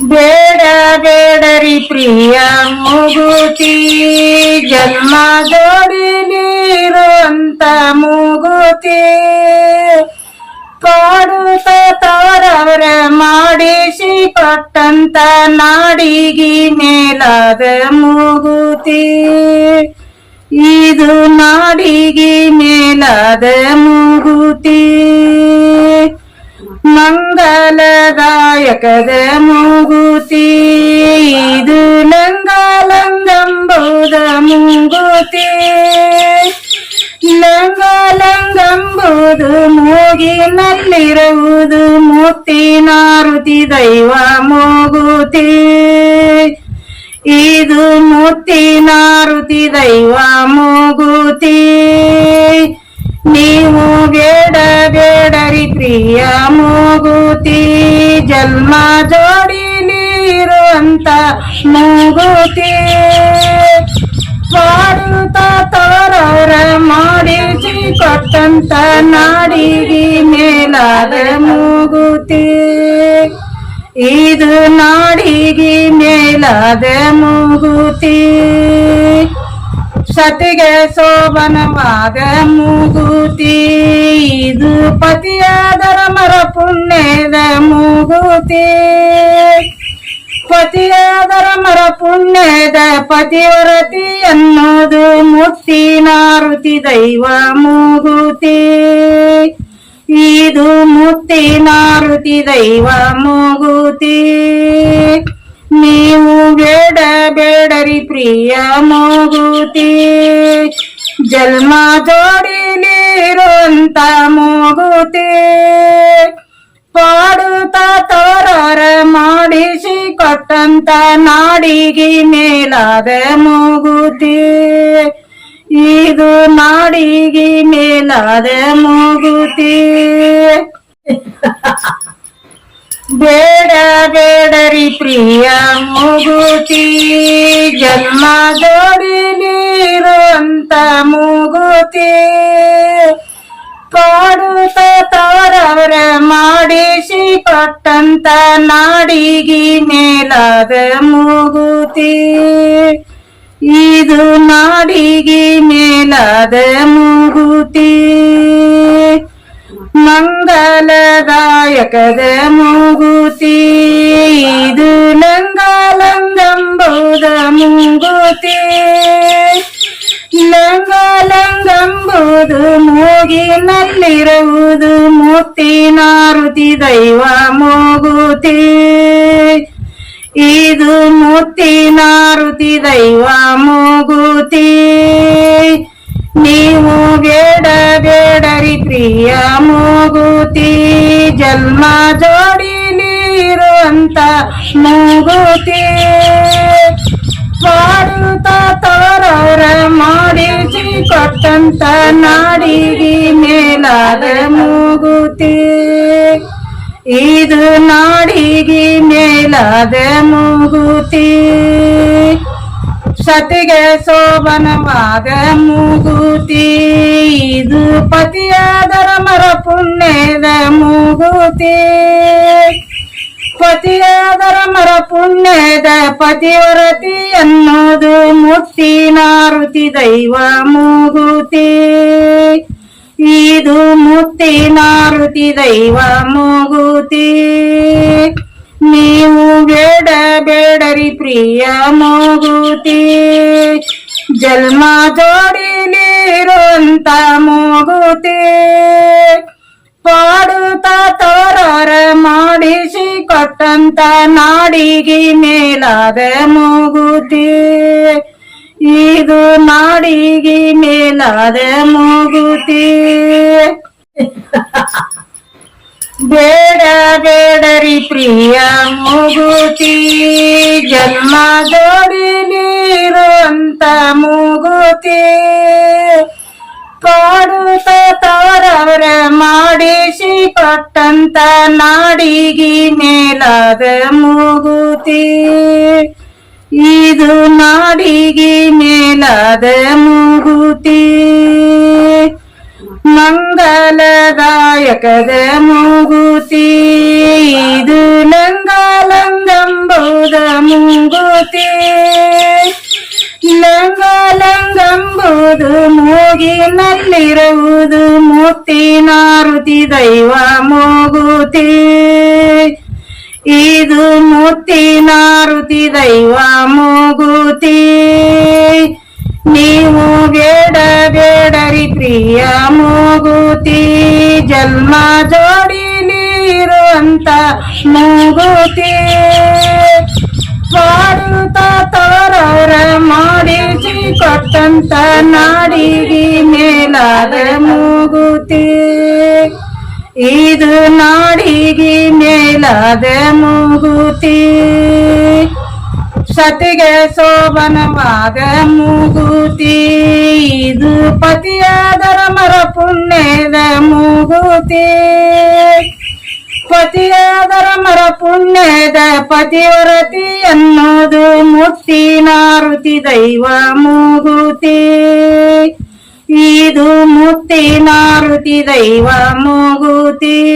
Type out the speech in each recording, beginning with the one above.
ಬೇಡ ಬೇಡರಿ ಪ್ರಿಯ ಮೂಗುತಿ, ಜನ್ಮ ಜೋಡಿಲಿರುವಂತ ಮೂಗುತಿ. ಪಾಡುತ್ತ ತವರವರ ಮಾಡಿಸಿ ಕೊಟ್ಟಂತ ನಾಡಿಗಿ ಮೇಲಾದ ಮೂಗುತಿ. ಇದು ನಾಡಿಗಿ ಮೇಲಾದ ಮೂಗುತಿ. ಮಂಗಲದಾಯಕದ ಮೂಗುತಿ. ಇದು ಲಂಗಲಂಗಂಬುದ ಮೂಗುತಿ. ಲಂಗಲಂಗಂಬುದು ಮೂಗಿನಲ್ಲಿರುವುದು ಮುತ್ತಿನಾರುತಿ ದೈವ ಮೂಗುತಿ. ಇದು ಮುತ್ತಿನಾರುತಿ ದೈವ ಮೂಗುತಿ. ನೀವು ಬೇಡ ಬೇಡರಿ ಪ್ರಿಯ ಮೂಗುತಿ, ಜನ್ಮ ಜೋಡಿಲಿರುವಂತ ಮೂಗುತಿ. ಪಾಡುತ್ತ ತವರವರ ಮಾಡಿಸಿ ಕೊಟ್ಟಂತ ನಾಡಿಗಿ ಮೇಲಾದ ಮೂಗುತಿ. ಇದು ನಾಡಿಗಿ ಮೇಲಾದ ಮೂಗುತಿ. ಸತಿಗೆ ಶೋಭನವಾದ ಮೂಗುತಿ. ಇದು ಪತಿಯ ಧರ್ಮರ ಪುಣ್ಯದ ಮೂಗುತಿ. ಪತಿಯ ಧರ್ಮರ ಪುಣ್ಯದ ಪತಿವರತಿ ಅನ್ನೋದು ಮುತ್ತಿನಾರುತಿ ದೈವ ಮೂಗುತಿ. ಇದು ಮುತ್ತಿನಾರುತಿ ದೈವ ಮೂಗುತಿ. ನೀವು ಬೇಡ ಬೇಡರಿ ಪ್ರಿಯ ಮೂಗುತಿ, ಜನ್ಮ ಜೋಡಿಲಿರುವಂತ ಮೂಗುತಿ. ಪಾಡುತ್ತ ತವರರ ಮಾಡಿಸಿ ಕೊಟ್ಟಂತ ನಾಡಿಗಿ ಮೇಲಾದ ಮೂಗುತಿ. ಇದು ನಾಡಿಗಿ ಮೇಲಾದ ಮೂಗುತಿ. ಬೇಡ ಬೇಡರಿ ಪ್ರಿಯ ಮೂಗುತಿ, ಜನ್ಮ ಜೋಡಿಲಿರುವಂತ ಮೂಗುತಿ. ಪಾಡುತ್ತ ತವರವರ ಮಾಡಿಸಿ ಕೊಟ್ಟಂತ ನಾಡಿಗಿ ಮೇಲಾದ ಮೂಗುತಿ. ಇದು ನಾಡಿಗಿ ಮೇಲಾದ ಮೂಗುತಿ. ಮಂಗಲದಾಯಕದ ಮೂಗುತಿ. ಇದು ಲಂಗಲಂಗಂಬುದ ಮೂಗುತಿ. ಲಂಗಲಂಗಂಬುದು ಮೂಗಿನಲ್ಲಿರುವುದು ಮುತ್ತಿನಾರುತಿ ದೈವ ಮೂಗುತಿ. ಇದು ಮುತ್ತಿನಾರುತಿ ದೈವ ಮೂಗುತಿ. ನೀವು ಬೇಡ ಬೇಡರಿ ಪ್ರಿಯ ಮೂಗುತಿ, ಜನ್ಮ ಜೋಡಿಲಿರುವಂತ ಮೂಗುತಿ. ಪಾಡುತ್ತ ತವರವರ ಮಾಡಿಸಿ ಕೊಟ್ಟಂತ ನಾಡಿಗಿ ಮೇಲಾದ ಮೂಗುತಿ. ಇದು ನಾಡಿಗಿ ಮೇಲಾದ ಮೂಗುತಿ. ಸತಿಗೆ ಶೋಭನವಾದ ಮೂಗುತಿ. ಇದು ಪತಿಯ ಧರ್ಮರ ಪುಣ್ಯದ ಮೂಗುತಿ. ಪತಿಯ ಧರ್ಮರ ಪುಣ್ಯದ ಪತಿವರತಿ ಅನ್ನೋದು ಮುತ್ತಿನಾರುತಿ ದೈವ ಮೂಗುತಿ. ಇದು ಮುತ್ತಿನಾರುತಿ ದೈವ ಮೂಗುತಿ. ನೀವು ಬೇಡ ಬೇಡರಿ ಪ್ರಿಯ ಮೂಗುತಿ, ಜನ್ಮ ಜೋಡಿಲಿರುವಂತ ಮೂಗುತಿ. ಪಾಡುತ್ತ ತವರರ ಮಾಡಿಸಿ ಕೊಟ್ಟಂತ ನಾಡಿಗಿ ಮೇಲಾದ ಮೂಗುತಿ. ಇದು ನಾಡಿಗಿ ಮೇಲಾದ ಮೂಗುತಿ. ಬೇಡ ಬೇಡರಿ ಪ್ರಿಯ ಮೂಗುತಿ, ಜನ್ಮ ಜೋಡಿಲಿರುವಂತ ಮೂಗುತಿ. ಪಾಡುತ್ತ ತವರವರ ಮಾಡಿಸಿ ಕೊಟ್ಟಂತ ನಾಡಿಗಿ ಮೇಲಾದ ಮೂಗುತಿ. ಇದು ನಾಡಿಗಿ ಮೇಲಾದ ಮೂಗುತಿ. ಮಂಗಲದಾಯಕದ ಮೂಗುತಿ. ಇದು ದೈವ ಮೂಗುತಿ. ಇದು ಮುತ್ತಿನಾರುತಿ ದೈವ ಮೂಗುತಿ. ನೀವು ಬೇಡಬೇಡರಿ ಪ್ರಿಯ ಮೂಗುತಿ. ಜನ್ಮ ಜೋಡಿಲಿರುವಂತ ಮೂಗುತಿ. ಪಾಡುತ್ತ ತವರವರ ಮಾಡಿಸಿ ಕೊಟ್ಟಂತ ನಾಡಿಗೆ ಮೇಲಾದ ಮೂಗುತಿ. ಇದು ನಾಡಿಗೆ ಮೇಲಾದ ಮೂಗುತಿ. ಸತಿಗೆ ಶೋಭನವಾದ ಮೂಗುತಿ. ಇದು ಪತಿಯ ಧರ್ಮರ ಪುಣ್ಯದ ಮೂಗುತಿ. ಪತಿಯ ಧರ್ಮರ ಪುಣ್ಯದ ಪತಿವ್ರತಿ ಅನ್ನೋದು ಮುತ್ತಿನಾರುತಿ ದೈವ ಮೂಗುತಿ. ಇದು ಮುತ್ತಿನಾರುತಿ ದೈವ ಮೂಗುತಿ.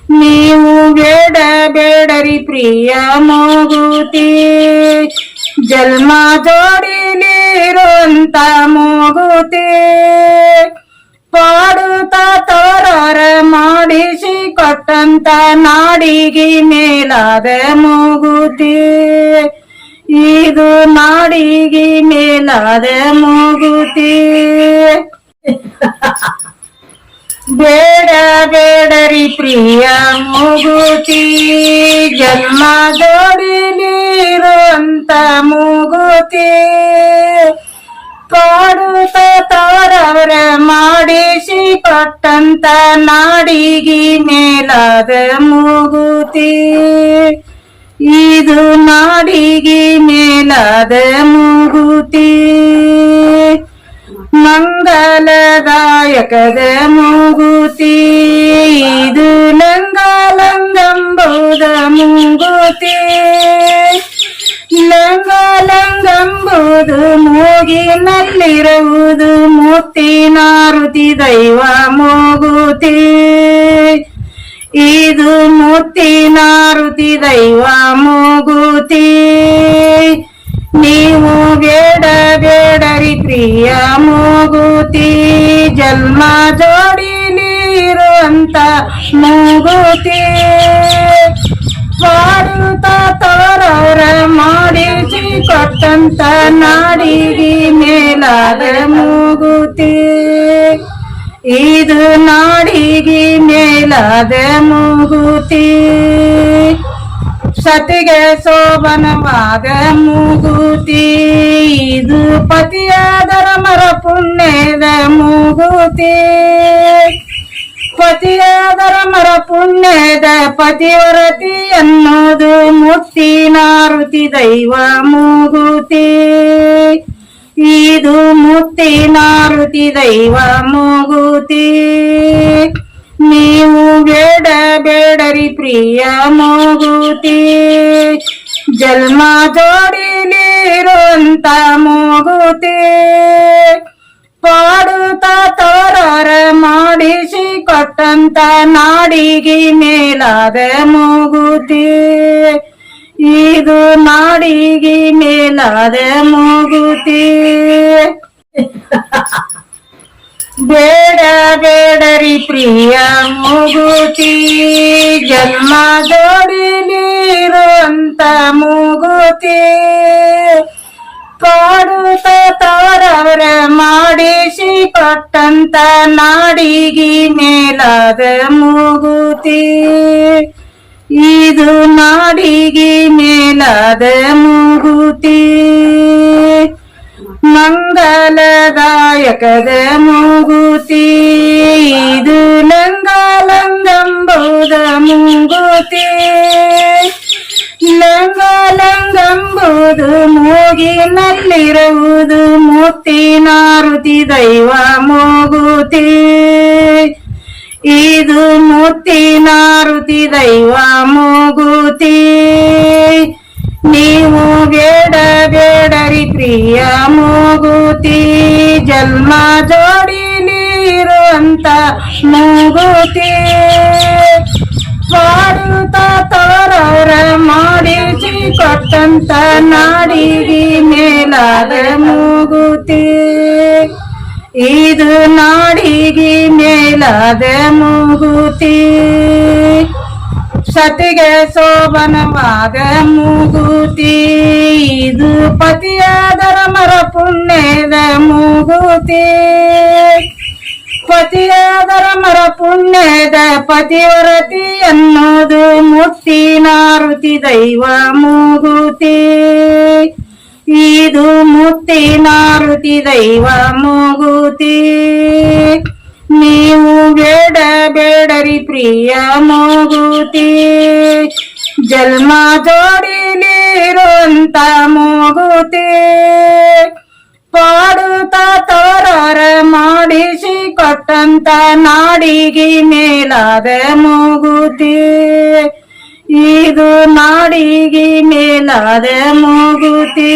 ನೀವು ಬೇಡಬೇಡರಿ ಪ್ರಿಯ ಮೂಗುತಿ. ಜನ್ಮ ಜೋಡಿಲಿರುವಂತ ಮೂಗುತಿ. ಪಾಡುತ್ತ ತವರವರ ಮಾಡಿಸಿ ಕೊಟ್ಟಂತ ನಾಡಿಗೆ ಮೇಲಾದ ಮೂಗುತಿ. ಇದು ನಾಡಿಗೆ ಮೇಲಾದ ಮೂಗುತಿ. ಬೇಡಬೇಡರಿ ಪ್ರಿಯ ಮೂಗುತಿ. ಜನ್ಮ ಜೋಡಿಲಿರುವಂತ ಮೂಗುತಿ. ಪಾಡುತ್ತ ತವರವರ ಮಾಡಿಸಿ ಕೊಟ್ಟಂತ ನಾಡಿಗೆ ಮೇಲಾದ ಮೂಗುತಿ. ಇದು ನಾಡಿಗೆ ಮೇಲಾದ ಮೂಗುತಿ. ಮಂಗಲದಾಯಕದ ಮೂಗುತಿ. ಇದು ಲಂಗಲಂಗಂಬುದ ಮೂಗುತಿ. ಲಂಗಲಂಗಂಬುದು ಮೂಗಿನಲ್ಲಿರುವುದು ಮುತ್ತಿನಾರುತಿ ದೈವ ಮೂಗುತಿ. ಇದು ಮುತ್ತಿನಾರುತಿ ದೈವ ಮೂಗುತಿ. ನೀವು ಬೇಡಬೇಡರಿ ಪ್ರಿಯ ಮೂಗುತಿ. ಜನ್ಮ ಜೋಡಿಲಿರುವಂತ ಮೂಗುತಿ. ಪಾಡುತ್ತ ತವರವರ ಮಾಡಿಸಿ ಕೊಟ್ಟಂತ ನಾಡಿಗೆ ಮೇಲಾದ ಮೂಗುತಿ. ಇದು ನಾಡಿಗೆ ಮೇಲಾದ ಮೂಗುತಿ. ಸತಿಗೆ ಶೋಭನವಾದ ಮೂಗುತಿ. ಇದು ಪತಿಯ ಧರ್ಮರ ಪುಣ್ಯದ ಮೂಗುತಿ. ಪತಿಯ ಧರ್ಮರ ಪುಣ್ಯದ ಪತಿವ್ರತಿ ಅನ್ನೋದು ಮುತ್ತಿನಾರುತಿ ದೈವ ಮೂಗುತಿ. ಇದು ಮುತ್ತಿನಾರುತಿ ದೈವ ಮೂಗುತಿ. ನೀವು ಬೇಡಬೇಡರಿ ಪ್ರಿಯ ಮೂಗುತಿ. ಜನ್ಮ ಜೋಡಿಲಿರುವಂತ ಮೂಗುತಿ. ಪಾಡುತ್ತ ತವರವರ ಮಾಡಿಸಿ ಕೊಟ್ಟಂತ ನಾಡಿಗೆ ಮೇಲಾದ ಮೂಗುತಿ. ಇದು ನಾಡಿಗೆ ಮೇಲಾದ ಮೂಗುತಿ. ಬೇಡಬೇಡರಿ ಪ್ರಿಯ ಮೂಗುತಿ. ಜನ್ಮ ಜೋಡಿಲಿರುವಂತ ಮೂಗುತಿ. ಪಾಡುತ್ತ ತವರವರ ಮಾಡಿಸಿ ಕೊಟ್ಟಂತ ನಾಡಿಗೆ ಮೇಲಾದ ಮೂಗುತಿ. ಇದು ನಾಡಿಗೆ ಮೇಲಾದ ಮೂಗುತಿ. ಮಂಗಲದಾಯಕದ ಮೂಗುತಿ. ಇದು ಲಂಗಲಂಗಂಬುದ ಮೂಗುತಿ. ಲಂಗಲಂಗಂಬುದು ಮೂಗಿನಲ್ಲಿರುವುದು ಮುತ್ತಿನಾರುತಿ ದೈವ ಮೂಗುತಿ. ಇದು ಮುತ್ತಿನಾರುತಿ ದೈವ ಮೂಗುತಿ. ನೀವು ಬೇಡಬೇಡರಿ ಪ್ರಿಯ ಮೂಗುತಿ. ಜನ್ಮ ಜೋಡಿಲಿರುವಂತ ಮೂಗುತಿ. ಪಾಡುತ್ತ ತವರವರ ಮಾಡಿಸಿ ಕೊಟ್ಟಂತ ನಾಡಿಗೆ ಮೇಲಾದ ಮೂಗುತಿ. ಇದು ನಾಡಿಗೆ ನಾಡಿಗೆ ಮೇಲಾದ ಮೂಗುತಿ ಸತಿಗೆ ಶೋಭನವಾದ ಮೂಗುತಿ ಇದು ಪತಿಯಾದರ ಮರ ಪುಣ್ಯದ ಮೂಗುತಿ ಪತಿಯಾದರ ಮರ ಪುಣ್ಯದ ಪತಿವರತಿ ಅನ್ನೋದು ಮುತ್ತಿನಾರುತಿ ದೈವ ಮೂಗುತಿ ಇದು ಮುತ್ತಿನಾರುತಿ ದೈವ ಮೂಗುತಿ ನೀವು ಬೇಡ ಬೇಡರಿ ಪ್ರಿಯ ಮೂಗುತಿ ಜನ್ಮ ಜೋಡಿಲಿರುವಂತ ಮೂಗುತಿ ಪಾಡುತ್ತಾ ತವರಾರ ಮಾಡಿಸಿ ಕೊಟ್ಟಂತ ನಾಡಿಗೆ ಮೇಲಾದ ಮೂಗುತಿ ಇದು ನಾಡಿಗೆ ಮೇಲಾದ ಮೂಗುತಿ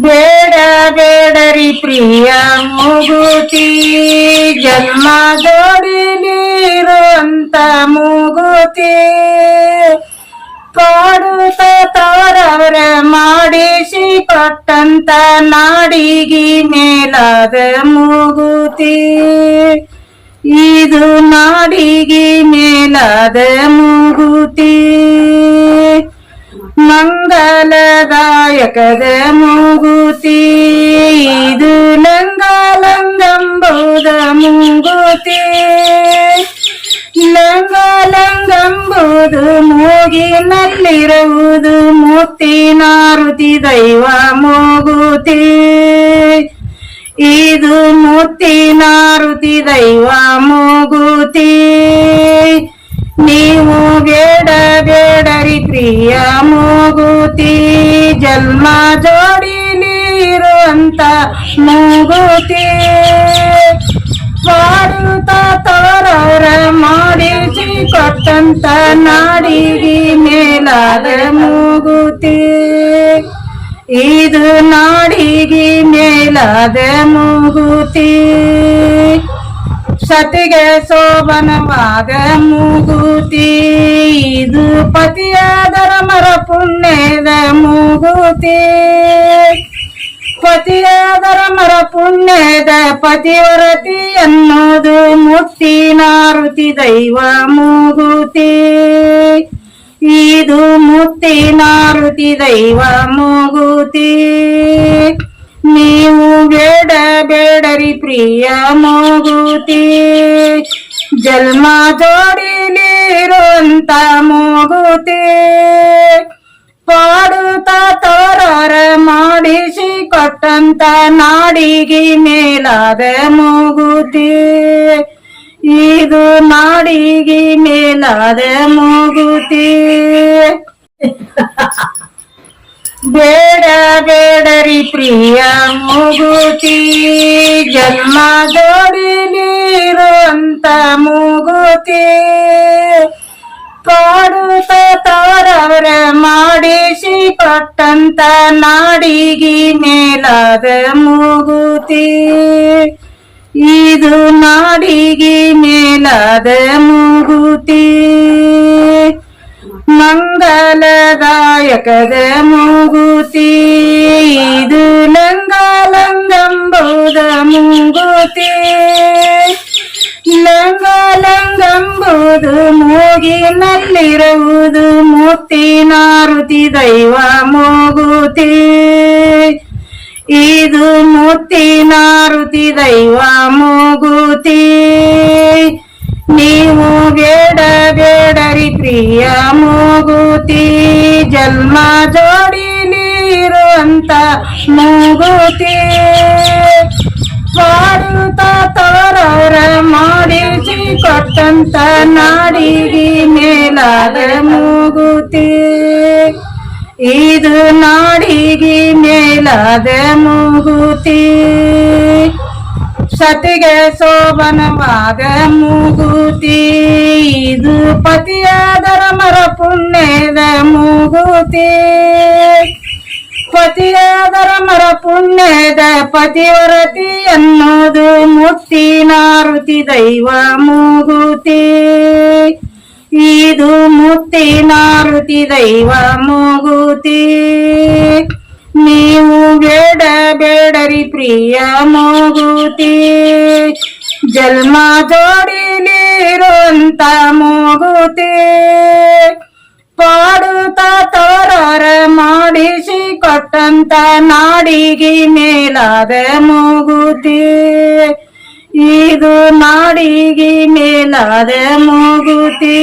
ಬೇಡ ಬೇಡರಿ ಪ್ರಿಯ ಮೂಗುತಿ ಜನ್ಮ ಜೋಡಿಲಿರುವಂತ ಮೂಗುತಿ ಪಾಡುತ್ತ ತವರವರ ಮಾಡಿಸಿ ಕೊಟ್ಟಂತ ನಾಡಿಗೆ ಮೇಲಾದ ಮೂಗುತಿ ಇದು ನಾಡಿಗೆ ಮೇಲಾದ ಮೂಗುತಿ ಮಂಗಲದಾಯಕದ ಮೂಗುತಿ ಇದು ಲಂಗಲಂಗಂಬುದ ಮೂಗುತಿ ಲಂಗಲಂಗಂಬುದು ಮೂಗಿನಲ್ಲಿರುವುದು ಮುತ್ತಿನಾರುತಿ ದೈವ ಮೂಗುತಿ ಇದು ಮುತ್ತಿನಾರುತಿ ದೈವ ಮೂಗುತಿ ನೀವು ಬೇಡ ಬೇಡರಿ ಪ್ರಿಯ ಮೂಗುತಿ ಜನ್ಮ ಜೋಡಿಲಿರುವಂತ ಮೂಗುತಿ ಪಾಡುತ್ತಾ ತವರವರ ಮಾಡಿಸಿ ಕೊಟ್ಟಂತ ನಾಡಿಗೆ ಮೇಲಾದ ಮೂಗುತಿ ಇದು ನಾಡಿಗೆ ಮೇಲಾದ ಮೂಗುತಿ ಸತಿಗೆ ಶೋಭನವಾದ ಮೂಗುತಿ ಇದು ಪತಿಯಾದರ ಮರ ಪುಣ್ಯದ ಮೂಗುತಿ ಪತಿಯಾದರ ಮರ ಪುಣ್ಯದ ಪತಿವರತಿ ಅನ್ನೋದು ಮುತ್ತಿನಾರುತಿ ದೈವ ಮೂಗುತಿ ಇದು ಮುತ್ತಿನಾರುತಿ ದೈವ ಮೂಗುತಿ ನೀವು ಬೇಡ ಬೇಡರಿ ಪ್ರಿಯ ಮೂಗುತಿ ಜನ್ಮ ಜೋಡಿಲಿರುವಂತ ಮೂಗುತಿ ಪಾಡುತ್ತಾ ತವರಾರ ಮಾಡಿಸಿ ಕೊಟ್ಟಂತ ನಾಡಿಗೆ ಮೇಲಾದ ಮೂಗುತಿ ಇದು ನಾಡಿಗೆ ಮೇಲಾದ ಮೂಗುತಿ ಬೇಡ ಬೇಡರಿ ಪ್ರಿಯ ಮೂಗುತಿ ಜನ್ಮ ಜೋಡಿಲಿರುವಂತ ಮೂಗುತಿ ಪಾಡುತ್ತ ತವರವರ ಮಾಡಿಸಿ ಕೊಟ್ಟಂತ ನಾಡಿಗೆ ಮೇಲಾದ ಮೂಗುತಿ ಇದು ನಾಡಿಗೆ ಮೇಲಾದ ಮೂಗುತಿ ಮಂಗಲದಾಯಕದ ಮೂಗುತಿ ಇದು ಲಂಗಲಂಗಂಬುದ ಮೂಗುತಿ ಲಂಗಲಂಗಂಬುದು ಮೂಗಿನಲ್ಲಿರುವುದು ಮುತ್ತಿನಾರುತಿ ದೈವ ಮೂಗುತಿ ಇದು ಮುತ್ತಿನಾರುತಿ ದೈವ ಮೂಗುತಿ ನೀವು ಬೇಡ ಬೇಡರಿ ಪ್ರಿಯ ಮೂಗುತಿ ಜನ್ಮ ಜೋಡಿಲಿರುವಂತ ಮೂಗುತಿ ಪಾಡುತ್ತಾ ತವರವರ ಮಾಡಿಸಿ ಕೊಟ್ಟಂತ ನಾಡಿಗೆ ಮೇಲಾದ ಮೂಗುತಿ ಇದು ನಾಡಿಗೆ ಮೇಲಾದ ಮೂಗುತಿ ಸತಿಗೆ ಶೋಭನವಾದ ಮೂಗುತಿ ಇದು ಪತಿಯಾದರ ಮರ ಪುಣ್ಯದ ಮೂಗುತಿ ಪತಿಯಾದರ ಮರ ಪುಣ್ಯದ ಪತಿವರತಿ ಅನ್ನೋದು ಮುತ್ತಿನಾರುತಿ ದೈವ ಮೂಗುತಿ ಇದು ಮುತ್ತಿನಾರುತಿ ದೈವ ಮೂಗುತಿ ನೀವು ಬೇಡ ಬೇಡರಿ ಪ್ರಿಯ ಮೂಗುತಿ ಜನ್ಮ ಜೋಡಿಲಿರುವಂತ ಮೂಗುತಿ ಪಾಡುತ್ತ ತವರರ ಮಾಡಿಸಿ ಕೊಟ್ಟಂತ ನಾಡಿಗೆ ಮೇಲಾದ ಮೂಗುತಿ ಇದು ನಾಡಿಗೆ ಮೇಲಾದ ಮೂಗುತಿ